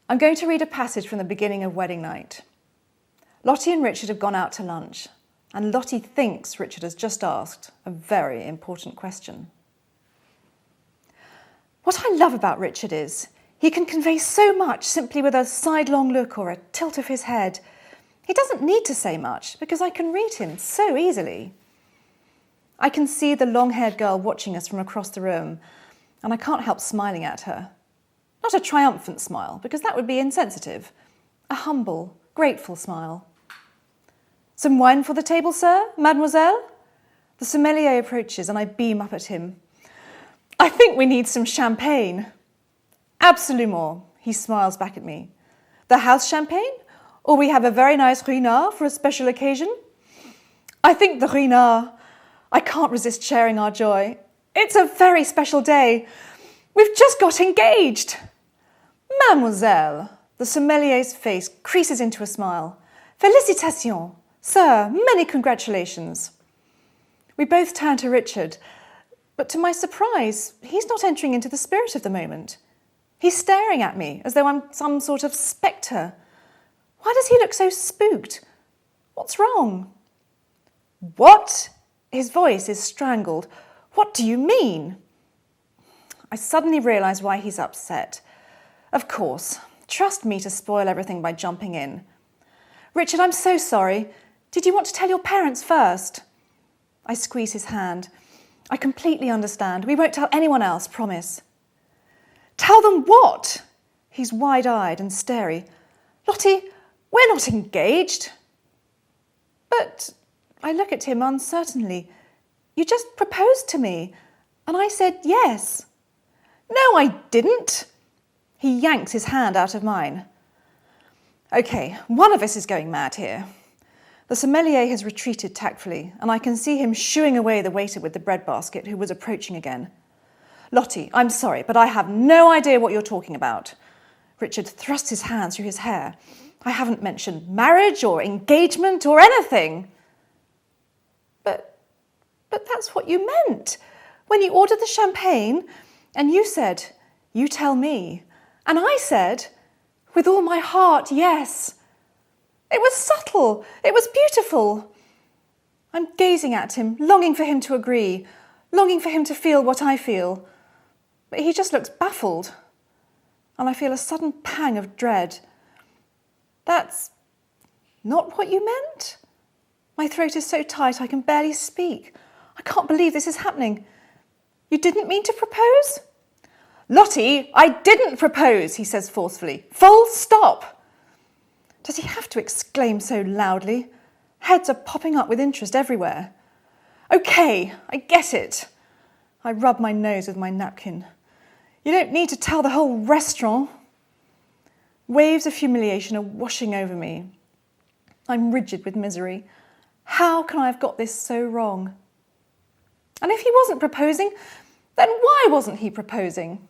I'm going to read a passage from the beginning of Wedding Night. Lottie and Richard have gone out to lunch, and Lottie thinks Richard has just asked a very important question. What I love about Richard is he can convey so much simply with a sidelong look or a tilt of his head. He doesn't need to say much because I can read him so easily. I can see the long-haired girl watching us from across the room, and I can't help smiling at her. Not a triumphant smile, because that would be insensitive. A humble, grateful smile. Some wine for the table, sir, mademoiselle? The sommelier approaches and I beam up at him. I think we need some champagne. Absolument, he smiles back at me. The house champagne? Or we have a very nice ruinart for a special occasion? I think the ruinart. I can't resist sharing our joy. It's a very special day. We've just got engaged. Mademoiselle, the sommelier's face creases into a smile. Félicitations, sir, many congratulations. We both turn to Richard, but to my surprise, he's not entering into the spirit of the moment. He's staring at me as though I'm some sort of spectre. Why does he look so spooked? What's wrong? What? His voice is strangled. What do you mean? I suddenly realise why he's upset. Of course, trust me to spoil everything by jumping in. Richard, I'm so sorry. Did you want to tell your parents first? I squeeze his hand. I completely understand. We won't tell anyone else, promise. Tell them what? He's wide-eyed and starey. Lottie, we're not engaged. But I look at him uncertainly. You just proposed to me, and I said yes. No, I didn't. He yanks his hand out of mine. OK, one of us is going mad here. The sommelier has retreated tactfully, and I can see him shooing away the waiter with the bread basket who was approaching again. Lottie, I'm sorry, but I have no idea what you're talking about. Richard thrusts his hands through his hair. I haven't mentioned marriage or engagement or anything. But that's what you meant. When you ordered the champagne, and you said, you tell me. And I said, with all my heart, yes. It was subtle. It was beautiful. I'm gazing at him, longing for him to agree, longing for him to feel what I feel. But he just looks baffled. And I feel a sudden pang of dread. That's not what you meant? My throat is so tight I can barely speak. I can't believe this is happening. You didn't mean to propose? Lottie, I didn't propose, he says forcefully. Full stop. Does he have to exclaim so loudly? Heads are popping up with interest everywhere. OK, I get it. I rub my nose with my napkin. You don't need to tell the whole restaurant. Waves of humiliation are washing over me. I'm rigid with misery. How can I have got this so wrong? And if he wasn't proposing, then why wasn't he proposing?